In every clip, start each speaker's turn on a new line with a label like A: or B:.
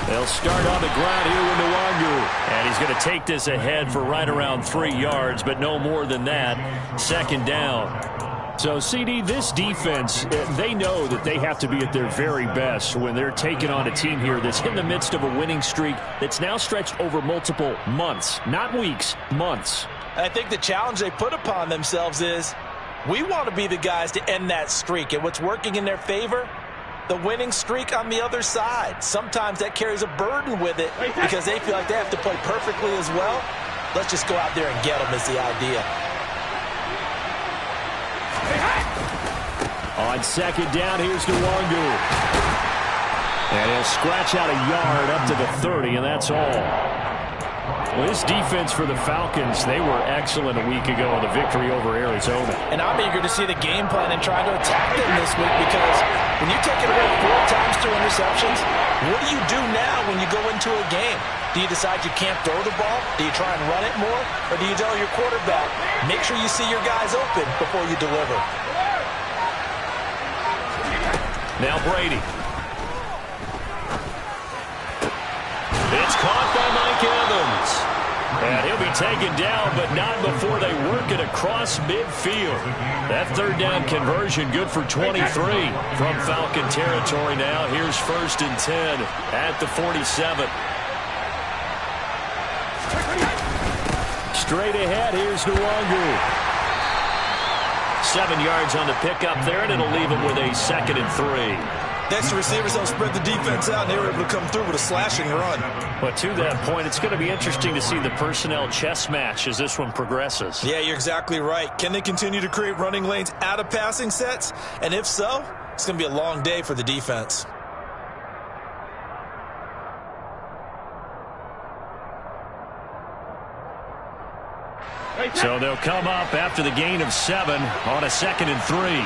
A: They'll start on the ground here with Nwangu. And he's going to take this ahead for right around 3 yards, but no more than that. Second down. So, CD, this defense, they know that they have to be at their very best when they're taking on a team here that's in the midst of a winning streak that's now stretched over multiple months, not weeks, months.
B: I think the challenge they put upon themselves is we want to be the guys to end that streak. And what's working in their favor? The winning streak on the other side. Sometimes that carries a burden with it because they feel like they have to play perfectly as well. Let's just go out there and get them is the idea.
A: On second down, here's Nwangu. And he'll scratch out a yard up to the 30, and that's all. Well, this defense for the Falcons, they were excellent a week ago in the victory over Arizona.
B: And I'm eager to see the game plan and try to attack them this week because when you take it away 4 times through interceptions, what do you do now when you go into a game? Do you decide you can't throw the ball? Do you try and run it more? Or do you tell your quarterback, make sure you see your guys open before you deliver?
A: Now Brady. It's caught by Mike Evans. And he'll be taken down, but not before they work it across midfield. That third down conversion good for 23 from Falcon territory now. Here's 1st and 10 at the 47. Straight ahead, here's Nwangu. 7 yards on the pickup there, and it'll leave him with a 2nd and 3.
C: Next, the receivers don't spread the defense out, and they were able to come through with a slashing run.
A: But to that point, it's going to be interesting to see the personnel chess match as this one progresses.
C: Yeah, you're exactly right. Can they continue to create running lanes out of passing sets? And if so, it's going to be a long day for the defense.
A: So they'll come up after the gain of 7 on a 2nd and 3.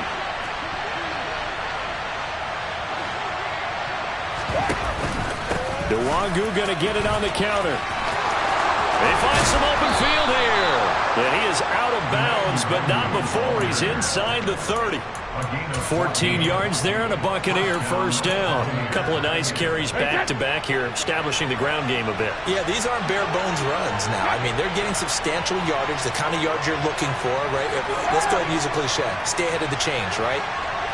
A: Nwangu going to get it on the counter. They find some open field here. And he is out of bounds, but not before he's inside the 30. 14 yards there and a Buccaneer first down. A couple of nice carries back-to-back here, establishing the ground game a bit.
B: Yeah, these aren't bare-bones runs now. I mean, they're getting substantial yardage, the kind of yards you're looking for, right? Let's go ahead and use a cliche. Stay ahead of the change, right?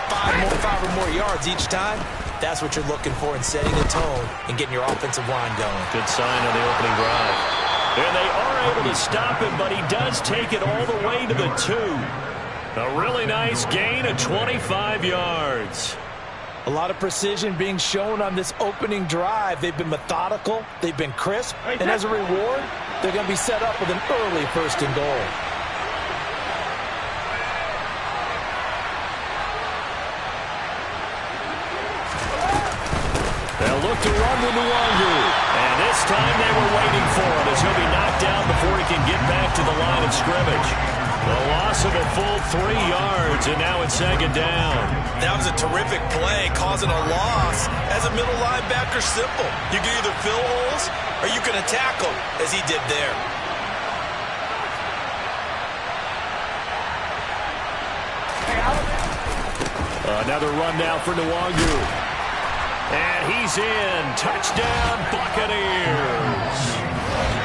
B: 5 or more yards each time. That's what you're looking for in setting the tone and getting your offensive line going.
A: Good sign on the opening drive. And they are able to stop him, but he does take it all the way to the 2. A really nice gain of 25 yards.
B: A lot of precision being shown on this opening drive. They've been methodical. They've been crisp. And as a reward, they're going to be set up with an early 1st and goal.
A: They'll look to run with Nwangu. And this time they were waiting for him as he'll be knocked down before he can get back to the line of scrimmage. The loss of a full 3 yards, and now it's 2nd down.
C: That was a terrific play, causing a loss. As a middle linebacker, simple. You can either fill holes or you can attack them, as he did there.
A: Another run now for Nwangu. And he's in. Touchdown, Buccaneers.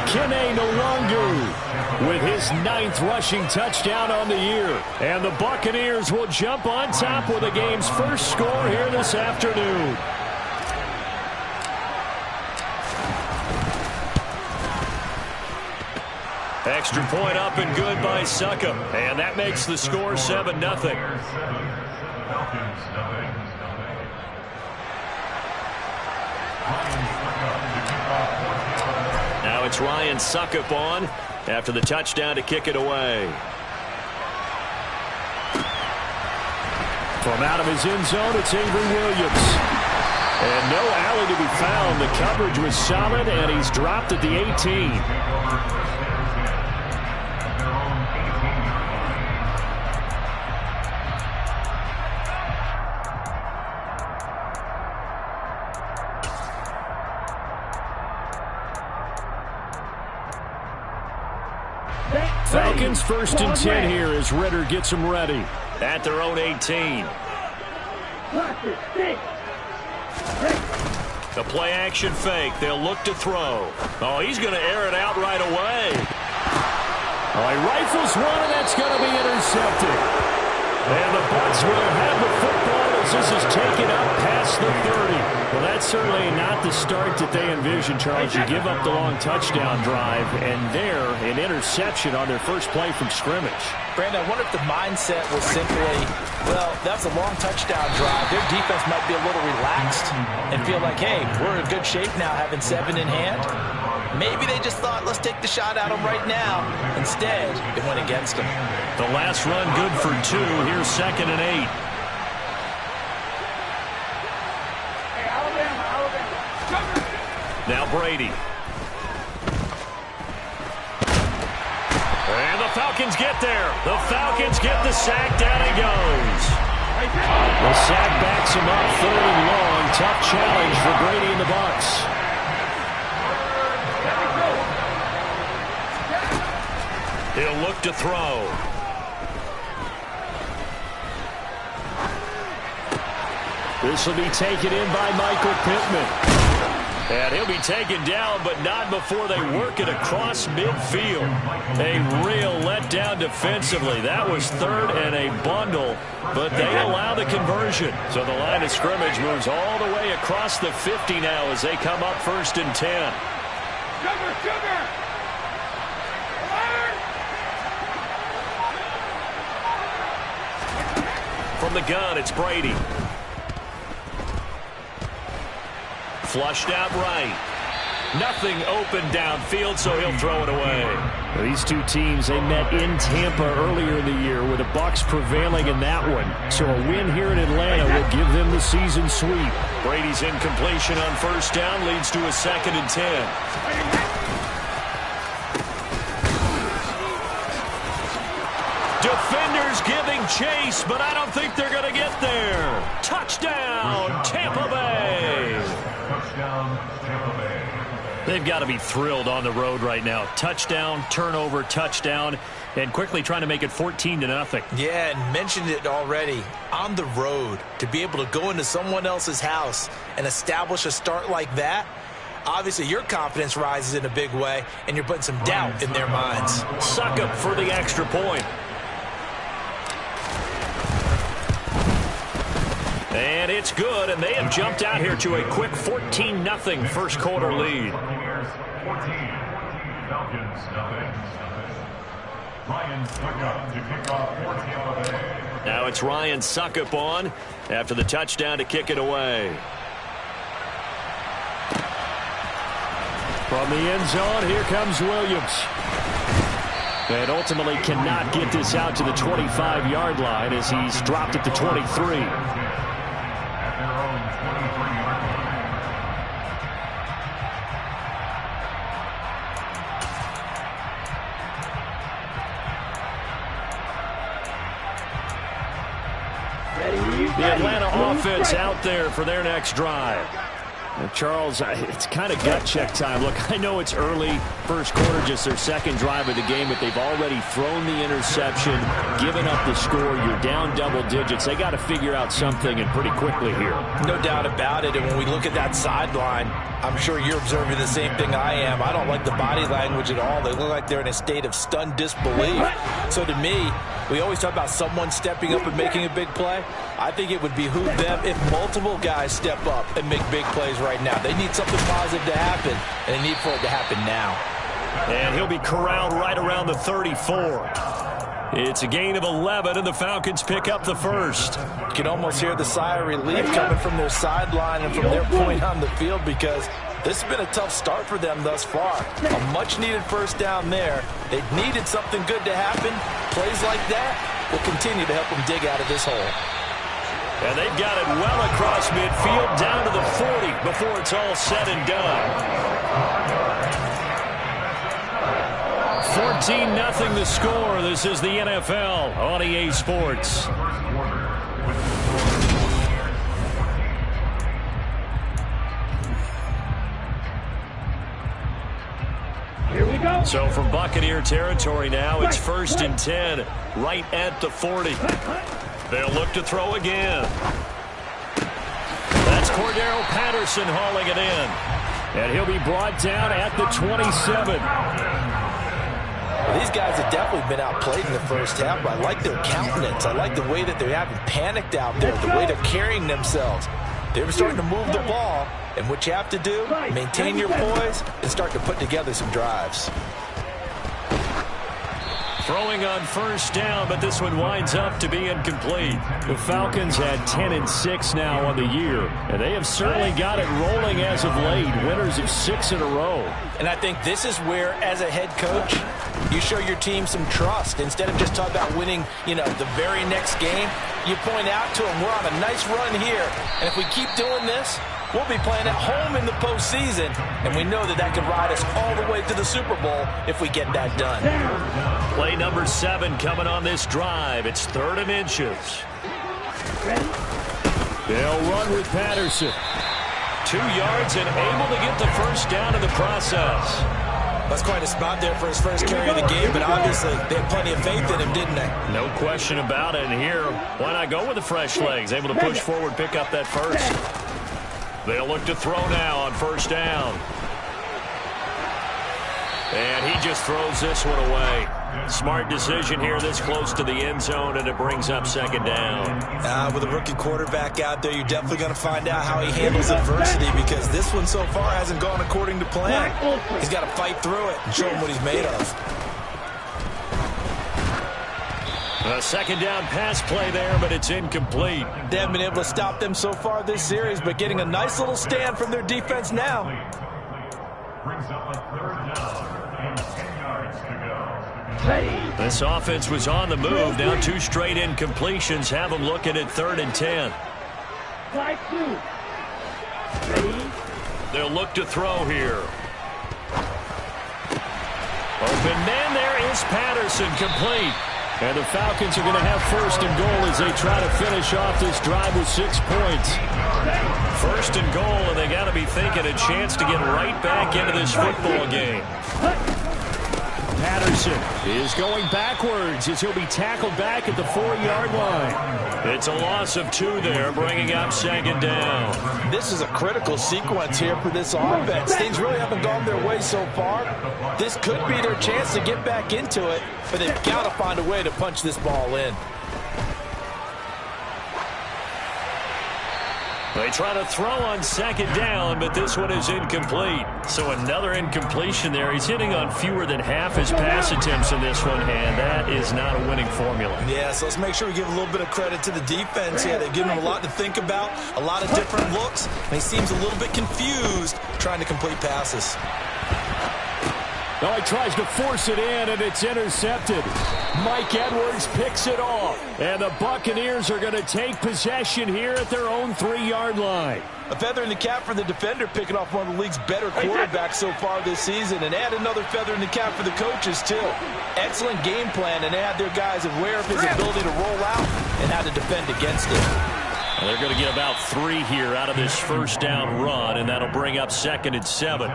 A: Kene Nwangu with his 9th rushing touchdown on the year. And the Buccaneers will jump on top with the game's first score here this afternoon. Extra point up and good by Succop. And that makes the score 7-0. Now it's Ryan Succop on after the touchdown to kick it away. From out of his end zone, it's Avery Williams. And no alley to be found. The coverage was solid, and he's dropped at the 18. Falcons 1st and 10 here as Ritter gets them ready at their own 18. The play action fake. They'll look to throw. Oh, he's going to air it out right away. Oh, he rifles one, and that's going to be intercepted. And the Bucs will have the football as this is taken up past the 30. Well, that's certainly not the start that they envisioned, Charles. You give up the long touchdown drive, and there, an interception on their first play from scrimmage.
B: Brandon, I wonder if the mindset was simply, well, that's a long touchdown drive. Their defense might be a little relaxed and feel like, hey, we're in good shape now having 7 in hand. Maybe they just thought, let's take the shot at them right now. Instead, it went against them.
A: The last run good for 2. Here's 2nd and 8. Now Brady. And the Falcons get there. The Falcons get the sack. Down he goes. The sack backs him up 3rd and long. Tough challenge for Brady and the Bucs. He'll look to throw. This will be taken in by Michael Pittman. And he'll be taken down, but not before they work it across midfield. A real letdown defensively. That was 3rd and a bundle, but they allow the conversion. So the line of scrimmage moves all the way across the 50 now as they come up 1st and 10. Sugar! From the gun, it's Brady. Flushed out right. Nothing open downfield, so he'll throw it away. These two teams, they met in Tampa earlier in the year with the Bucs prevailing in that one. So a win here in Atlanta will give them the season sweep. Brady's incompletion on 1st down leads to a 2nd and 10. Defenders giving chase, but I don't think they're going to get there. Touchdown, Tampa Bay. They've got to be thrilled on the road right now. Touchdown, turnover, touchdown, and quickly trying to make it 14-0.
B: Yeah, and mentioned it already. On the road, to be able to go into someone else's house and establish a start like that, obviously your confidence rises in a big way, and you're putting some doubt in their minds.
A: Suckup for the extra point. And it's good, and they have jumped out here to a quick 14-0 first quarter lead. Now it's Ryan Suckup on after the touchdown to kick it away. From the end zone, here comes Williams. And ultimately cannot get this out to the 25-yard line as he's dropped at the 23. The Atlanta offense out there for their next drive. Now, Charles, it's kind of gut check time. Look, I know it's early, first quarter, just their 2nd drive of the game, but they've already thrown the interception, given up the score. You're down double digits. They got to figure out something, and pretty quickly here. No doubt about it, and when we look at that sideline, I'm sure you're observing the same thing I am. I don't like the body language at all. They look like they're in a state of stunned disbelief. So to me, we always talk about someone stepping up and making a big play. I think it would behoove them if multiple guys step up and make big plays right now. They need something positive to happen, and they need for it to happen now. And he'll be corralled right around the 34. It's a gain of 11, and the Falcons pick up the first. You can almost hear the sigh of relief coming from their sideline and from their point on the field, because this has been a tough start for them thus far. A much-needed first down there. They needed something good to happen. Plays like that will continue to help them dig out of this hole. And they've got it well across midfield, down to the 40 before it's all said and done. 14-0 the score. This is the NFL on EA Sports.
D: Here we go.
A: So from Buccaneer territory now, it's 1st and 10, right at the 40. They'll look to throw again. That's Cordero Patterson hauling it in. And he'll be brought down at the 27.
B: These guys have definitely been outplayed in the first half, but I like their countenance. I like the way that they haven't panicked out there, the way they're carrying themselves. They're starting to move the ball, and what you have to do, maintain your poise and start to put together some drives.
A: Throwing on 1st down, but this one winds up to be incomplete. The Falcons had 10-6 now on the year, and they have certainly got it rolling as of late. Winners of 6 in a row.
B: And I think this is where, as a head coach, you show your team some trust. Instead of just talking about winning, the very next game, you point out to them, we're on a nice run here, and if we keep doing this, we'll be playing at home in the postseason, and we know that could ride us all the way to the Super Bowl if we get that done.
A: Play number 7 coming on this drive. It's 3rd and inches. They'll run with Patterson. 2 yards and able to get the 1st down in the process.
B: That's quite a spot there for his first carry of the game, but obviously they had plenty of faith in him, didn't they?
A: No question about it. And here, why not go with the fresh legs? Able to push forward, pick up that 1st. They'll look to throw now on 1st down. And he just throws this one away. Smart decision here this close to the end zone, and it brings up 2nd down.
B: With a rookie quarterback out there, you're definitely going to find out how he handles adversity, because this one so far hasn't gone according to plan. He's got to fight through it and show him what he's made of.
A: A 2nd down pass play there, but it's incomplete.
B: They haven't been able to stop them so far this series, but getting a nice little stand from their defense now.
D: Brings up a 3rd down and 10 yards to go.
A: This offense was on the move. Now 2 straight incompletions have them looking at 3rd and 10. They'll look to throw here. Open man, there is Patterson, complete. And the Falcons are going to have 1st and goal as they try to finish off this drive with 6 points. 1st and goal, and they got to be thinking a chance to get right back into this football game. Patterson is going backwards as he'll be tackled back at the 4-yard line. It's a loss of 2 there, bringing up 2nd down.
B: This is a critical sequence here for this offense. Things really haven't gone their way so far. This could be their chance to get back into it, but they've got to find a way to punch this ball in.
A: They try to throw on 2nd down, but this one is incomplete. So another incompletion there. He's hitting on fewer than half his pass attempts in this one, and that is not a winning formula.
B: Yeah, so let's make sure we give a little bit of credit to the defense here. They've given him a lot to think about, a lot of different looks, and he seems a little bit confused trying to complete passes.
A: Oh, he tries to force it in, and it's intercepted. Mike Edwards picks it off. And the Buccaneers are going to take possession here at their own 3-yard line.
B: A feather in the cap for the defender, picking off one of the league's better quarterbacks so far this season. And add another feather in the cap for the coaches, too. Excellent game plan, and they had their guys aware of his ability to roll out and how to defend against it.
A: And they're going to get about 3 here out of this 1st down run, and that'll bring up 2nd and 7.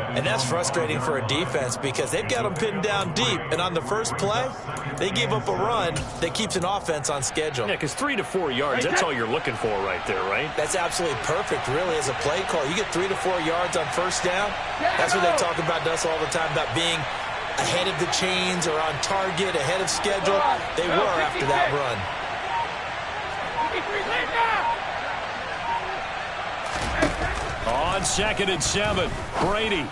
B: And that's frustrating for a defense because they've got them pinned down deep. And on the first play, they give up a run that keeps an offense on schedule.
A: Yeah, because 3 to 4 yards, that's all you're looking for right there, right?
B: That's absolutely perfect, really, as a play call. You get 3 to 4 yards on 1st down. That's what they talk about to us all the time, about being ahead of the chains or on target, ahead of schedule. They were after that run.
A: On 2nd and 7, Brady.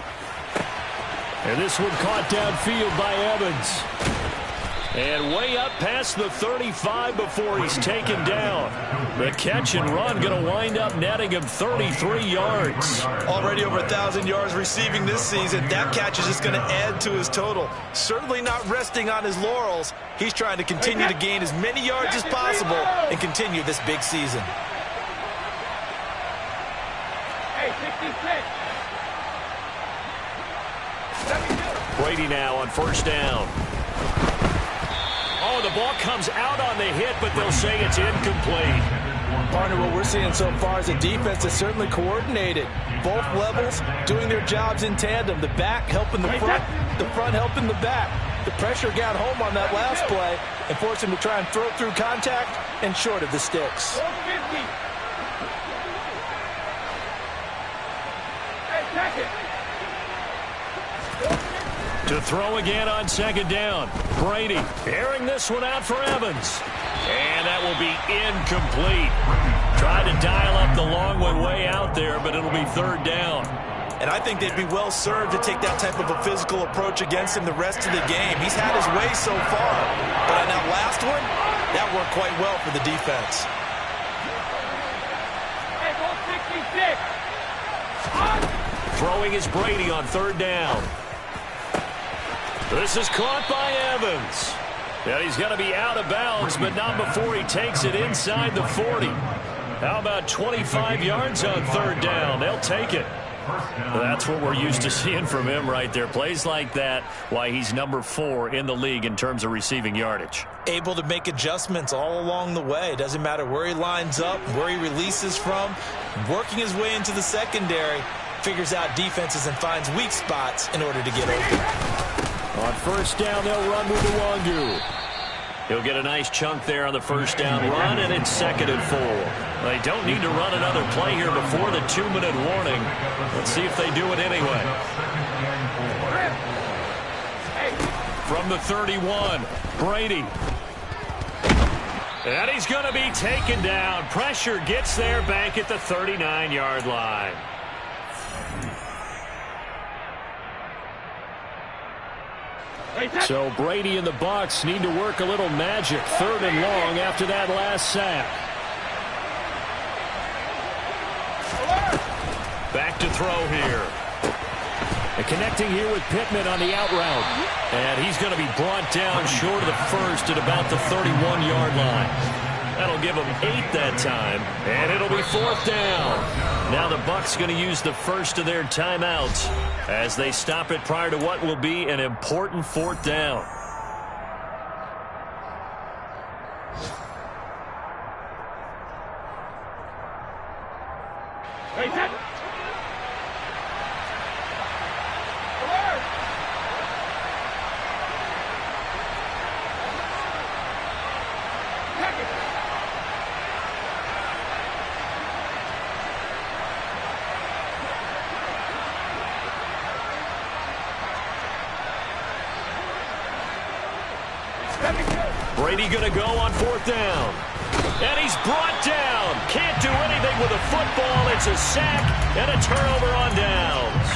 A: And this one caught downfield by Evans. And way up past the 35 before he's taken down. The catch and run going to wind up netting him 33 yards.
B: Already over 1,000 yards receiving this season. That catch is just going to add to his total. Certainly not resting on his laurels. He's trying to continue to gain as many yards as possible and continue this big season.
A: Brady now on 1st down. Oh, the ball comes out on the hit, but they'll say it's incomplete.
B: Partner, what we're seeing so far is a defense that's certainly coordinated. Both levels doing their jobs in tandem. The back helping the front helping the back. The pressure got home on that last play and forced him to try and throw through contact and short of the sticks.
A: To throw again on second down. Brady airing this one out for Evans. And that will be incomplete. Tried to dial up the long one way out there, but it'll be third down.
C: And I think they'd be well served to take that type of a physical approach against him the rest of the game. He's had his way so far. But on that last one, that worked quite well for the defense.
A: Throwing is Brady on third down. This is caught by Evans. And he's going to be out of bounds, but not before he takes it inside the 40. How about 25 yards on third down? They'll take it. That's what we're used to seeing from him right there. Plays like that, why he's number 4 in the league in terms of receiving yardage.
B: Able to make adjustments all along the way. Doesn't matter where he lines up, where he releases from. Working his way into the secondary, figures out defenses and finds weak spots in order to get open.
A: On first down, they'll run with Nwangu. He'll get a nice chunk there on the first down run, and it's 2nd and 4. They don't need to run another play here before the 2-minute warning. Let's see if they do it anyway. From the 31, Brady. And he's going to be taken down. Pressure gets there back at the 39-yard line. So Brady and the Bucs need to work a little magic. 3rd and long after that last sack. Back to throw here. And connecting here with Pittman on the out route. And he's going to be brought down short of the first at about the 31-yard line. That'll give them 8 that time. And it'll be 4th down. Now the Bucs going to use the first of their timeouts as they stop it prior to what will be an important 4th down. Brady going to go on 4th down. And he's brought down. Can't do anything with a football. It's a sack and a turnover on downs.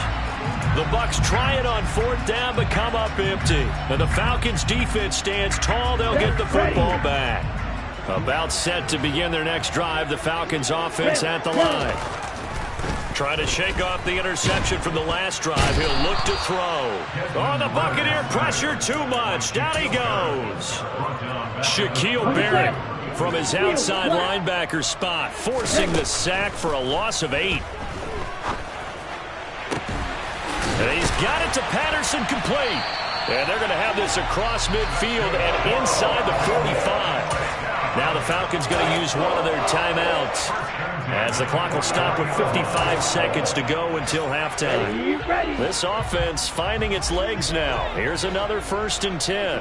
A: The Bucs try it on 4th down but come up empty. And the Falcons defense stands tall. They'll get the football back. About set to begin their next drive. The Falcons offense at the line. Trying to shake off the interception from the last drive. He'll look to throw. Oh, the Buccaneer pressure too much. Down he goes. Shaquille Barrett from his outside linebacker spot, forcing the sack for a loss of 8. And he's got it to Patterson, complete. And they're going to have this across midfield and inside the 45. Now the Falcons going to use one of their timeouts as the clock will stop with 55 seconds to go until halftime. This offense finding its legs now. Here's another 1st and 10.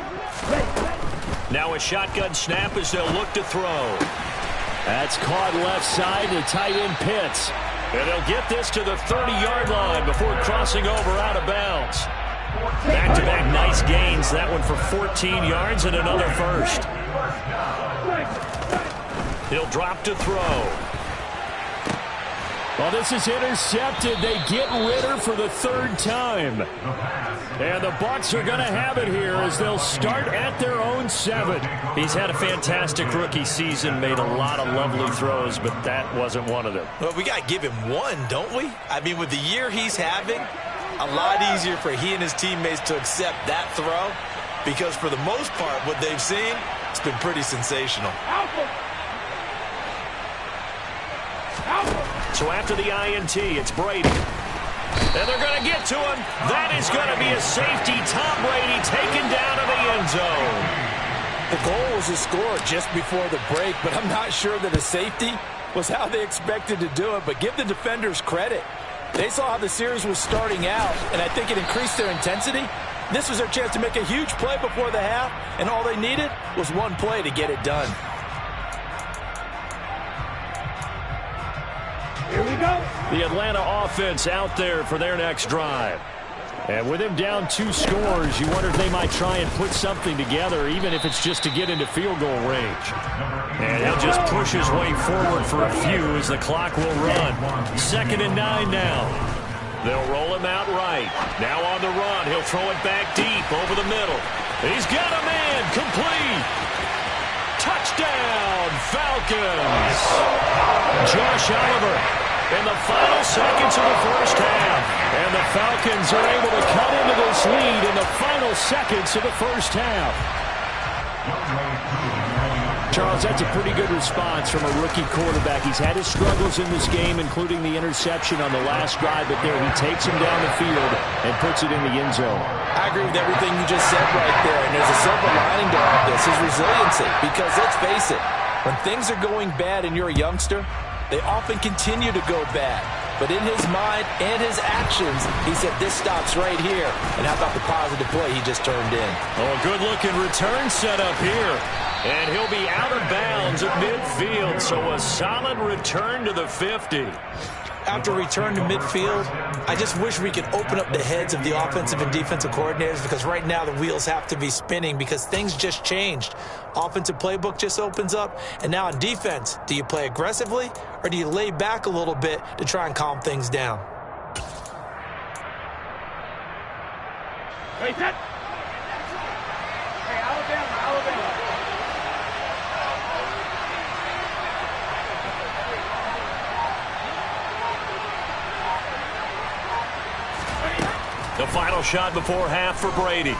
A: Now a shotgun snap as they'll look to throw. That's caught left side to tight end Pitts. And they'll get this to the 30-yard line before crossing over out of bounds. Back-to-back nice gains. That one for 14 yards and another first. He'll drop to throw. Well, this is intercepted. They get Ritter for the 3rd time. And the Bucs are going to have it here as they'll start at their own 7. He's had a fantastic rookie season, made a lot of lovely throws, but that wasn't one of them.
B: Well, we got to give him one, don't we? I mean, with the year he's having, a lot easier for he and his teammates to accept that throw because for the most part, what they've seen, it's been pretty sensational.
A: So after the INT, it's Brady. And they're going to get to him. That is going to be a safety. Tom Brady taken down to the end zone.
B: The goal was to score just before the break, but I'm not sure that a safety was how they expected to do it. But give the defenders credit. They saw how the series was starting out, and I think it increased their intensity. This was their chance to make a huge play before the half, and all they needed was one play to get it done.
A: Here we go. The Atlanta offense out there for their next drive. And with him down 2 scores, you wonder if they might try and put something together, even if it's just to get into field goal range. And he'll just push his way forward for a few as the clock will run. 2nd and 9 now. They'll roll him out right. Now on the run, he'll throw it back deep over the middle. He's got a man, complete. Touchdown, Falcons. Josh Oliver in the final seconds of the first half. And the Falcons are able to cut into this lead in the final seconds of the first half. Charles, that's a pretty good response from a rookie quarterback. He's had his struggles in this game, including the interception on the last drive, but there he takes him down the field and puts it in the end zone.
B: I agree with everything you just said right there, and there's a silver lining to all this, his resiliency, because let's face it, when things are going bad and you're a youngster, they often continue to go bad. But in his mind and his actions, he said, this stops right here. And how about the positive play he just turned in?
A: Oh, a good-looking return set up here. And he'll be out of bounds at midfield, so a solid return to the 50.
B: After return to midfield, I just wish we could open up the heads of the offensive and defensive coordinators, because right now the wheels have to be spinning because things just changed. Offensive playbook just opens up, and now on defense, do you play aggressively or do you lay back a little bit to try and calm things down?
E: Hey, set. Hey, Alabama.
A: The final shot before half for Brady.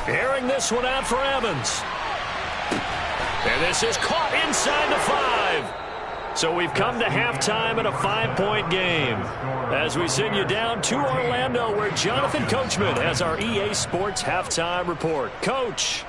A: Airing this one out for Evans. And this is caught inside the 5. So we've come to halftime in a 5-point game. As we send you down to Orlando, where Jonathan Coachman has our EA Sports halftime report. Coach.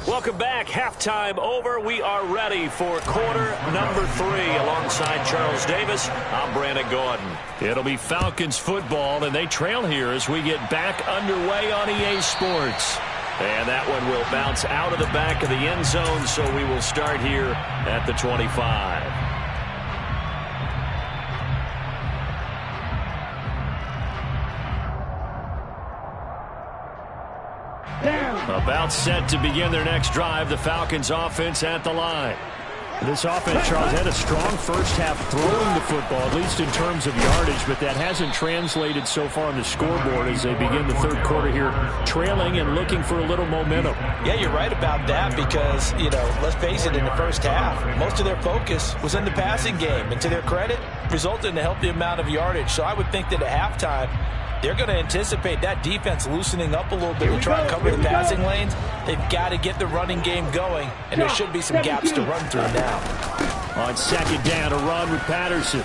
A: Welcome back. Halftime over. We are ready for quarter number 3. Alongside Charles Davis, I'm Brandon Gordon. It'll be Falcons football, and they trail here as we get back underway on EA Sports. And that one will bounce out of the back of the end zone, so we will start here at the 25. About set to begin their next drive, the Falcons offense at the line. This offense, Charles, had a strong first half throwing the football, at least in terms of yardage, but that hasn't translated so far on the scoreboard as they begin the third quarter here, trailing and looking for a little momentum.
B: Yeah, you're right about that because, let's face it, in the first half, most of their focus was in the passing game, and to their credit, resulted in a healthy amount of yardage. So I would think that at halftime, they're going to anticipate that defense loosening up a little bit to try and cover the passing lanes. They've got to get the running game going, and there should be some gaps to run through now.
A: On second down, a run with Patterson.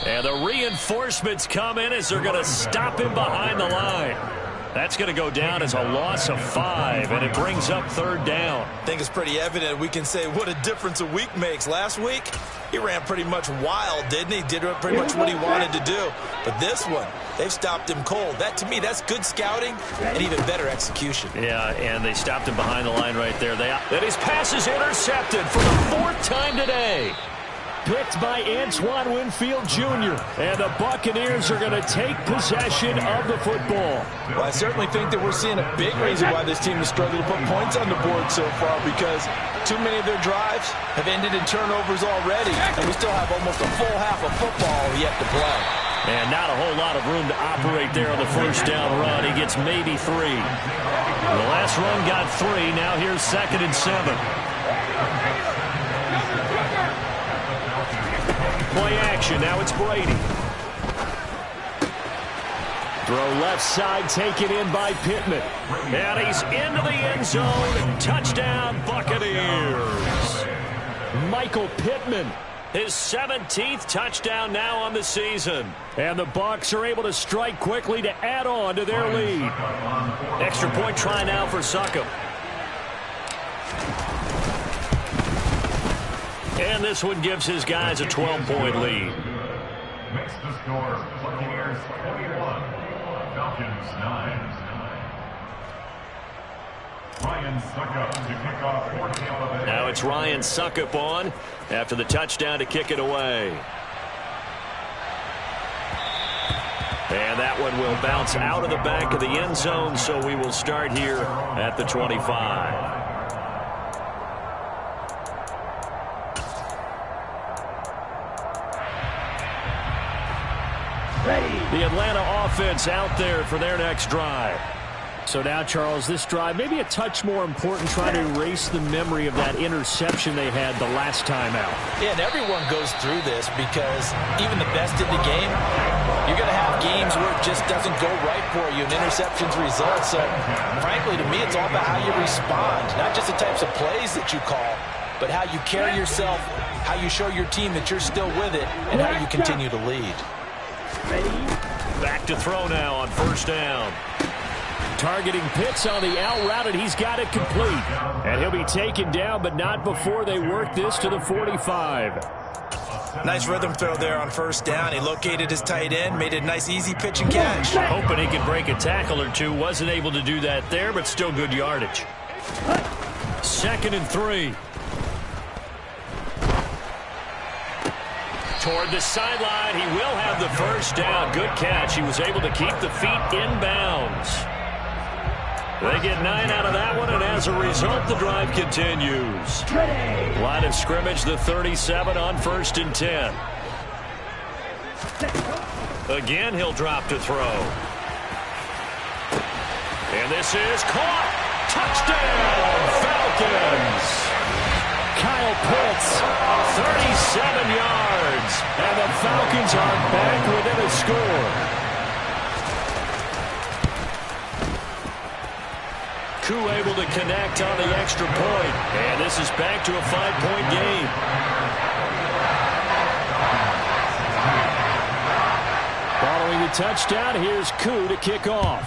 A: And the reinforcements come in as they're going to stop him behind the line. That's going to go down as a loss of 5, and it brings up third down.
C: I think it's pretty evident we can say what a difference a week makes. Last week, he ran pretty much wild, didn't he? Did pretty much what he wanted to do. But this one, they've stopped him cold. That, to me, that's good scouting and even better execution.
A: Yeah, and they stopped him behind the line right there. That his pass is intercepted for the 4th time today. Picked by Antoine Winfield Jr. And the Buccaneers are going to take possession of the football.
B: Well, I certainly think that we're seeing a big reason why this team has struggled to put points on the board so far, because too many of their drives have ended in turnovers already, and we still have almost a full half of football yet to play.
A: And not a whole lot of room to operate there on the first down run. He gets maybe 3. The last run got 3. Now here's 2nd and 7. Play action. Now it's Brady. Throw left side, taken in by Pittman. And he's into the end zone. Touchdown, Buccaneers. Michael Pittman His 17th touchdown now on the season. And the Bucs are able to strike quickly to add on to their lead. Extra point try now for Succop. And this one gives his guys a 12-point lead.
D: Makes the score Buccaneers 21, Falcons 9. Ryan Succop to kick off for Tampa Bay.
A: Now it's Ryan Succop on after the touchdown to kick it away. And that one will bounce out of the back of the end zone, so we will start here at the 25. The Atlanta offense out there for their next drive.
F: So now, Charles, this drive maybe a touch more important, trying to erase the memory of that interception they had the last time out.
B: Yeah, and everyone goes through this because even the best in the game, you're going to have games where it just doesn't go right for you and interceptions result. So, frankly, to me, it's all about how you respond, not just the types of plays that you call, but how you carry yourself, how you show your team that you're still with it, and how you continue to lead.
A: Back to throw now on first down.
F: Targeting Pitts on the out route, and he's got it complete. And he'll be taken down, but not before they work this to the 45.
C: Nice rhythm throw there on first down. He located his tight end, made a nice easy pitch and catch.
A: Hoping he could break a tackle or two. Wasn't able to do that there, but still good yardage. 2nd and 3. Toward the sideline, he will have the first down. Good catch. He was able to keep the feet inbounds. They get 9 out of that one, and as a result, the drive continues. Line of scrimmage, the 37 on 1st and 10. Again, he'll drop to throw. And this is caught. Touchdown, Falcons.
F: Kyle Pitts,
A: 37 yards, and the Falcons are back within a score. Koo able to connect on the extra point, and this is back to a 5-point game.
F: Following the touchdown, here's Koo to kick off.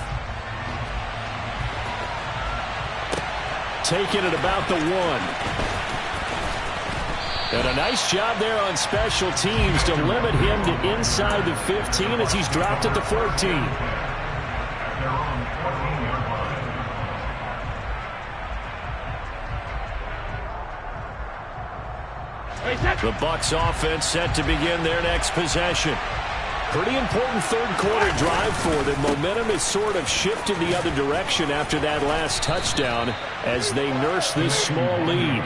F: Taking it about the 1. And a nice job there on special teams to limit him to inside the 15 as he's dropped at the 14.
A: The Bucs offense set to begin their next possession.
F: Pretty important third quarter drive for them. Momentum has sort of shifted the other direction after that last touchdown as they nurse this small lead.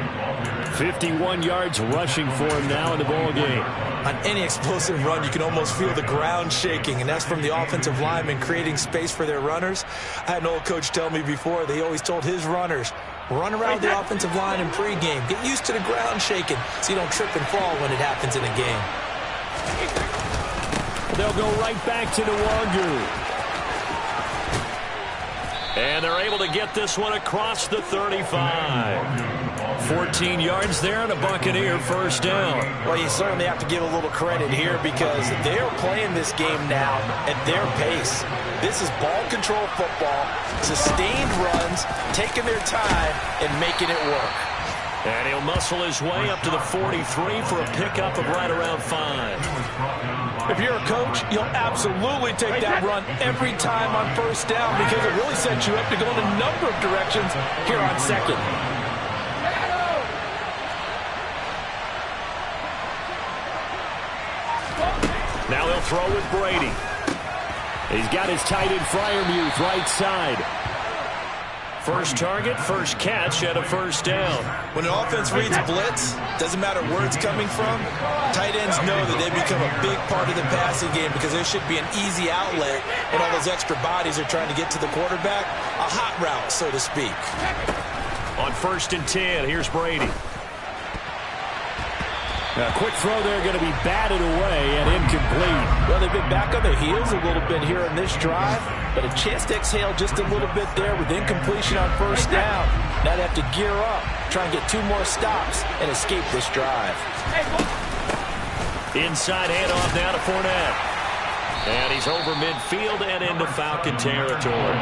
F: 51 yards rushing for him now in the ball game.
C: On any explosive run, you can almost feel the ground shaking, and that's from the offensive linemen creating space for their runners. I had an old coach tell me before, they always told his runners, run around the offensive line in pregame. Get used to the ground shaking so you don't trip and fall when it happens in a game.
F: They'll go right back to Nwangu.
A: And they're able to get this one across the 35. 14 yards there and a Buccaneer first down.
B: Well, you certainly have to give a little credit here because they're playing this game now at their pace. This is ball control football, sustained runs, taking their time and making it work.
A: And he'll muscle his way up to the 43 for a pickup of right around 5.
B: If you're a coach, you'll absolutely take that run every time on first down because it really sets you up to go in a number of directions here on second.
A: Now he'll throw with Brady.
F: He's got his tight end Freiermuth right side.
A: First target, first catch at a first down.
C: When an offense reads blitz, doesn't matter where it's coming from, tight ends know that they become a big part of the passing game because there should be an easy outlet when all those extra bodies are trying to get to the quarterback. A hot route, so to speak.
A: On 1st and 10, here's Brady.
F: A quick throw there going to be batted away and incomplete.
B: Well, they've been back on their heels a little bit here in this drive, but a chance to exhale just a little bit there with incompletion on first down. Now they have to gear up, try and get 2 more stops and escape this drive.
A: Inside handoff now to Fournette. And he's over midfield and into Falcon territory.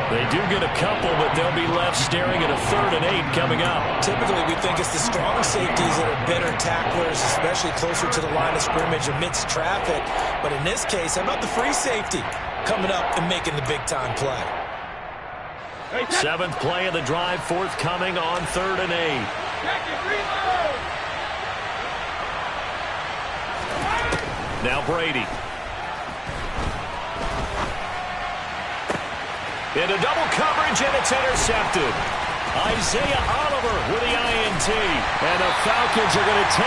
A: They do get a couple, but they'll be left staring at a 3rd and 8 coming up.
B: Typically, we think it's the strong safeties that are better tacklers, especially closer to the line of scrimmage amidst traffic. But in this case, how about the free safety coming up and making the big-time play?
A: 7th play of the drive, forthcoming on 3rd and 8. Now Brady. Into double coverage, and it's intercepted. Isaiah Oliver with the INT. And the Falcons are going to take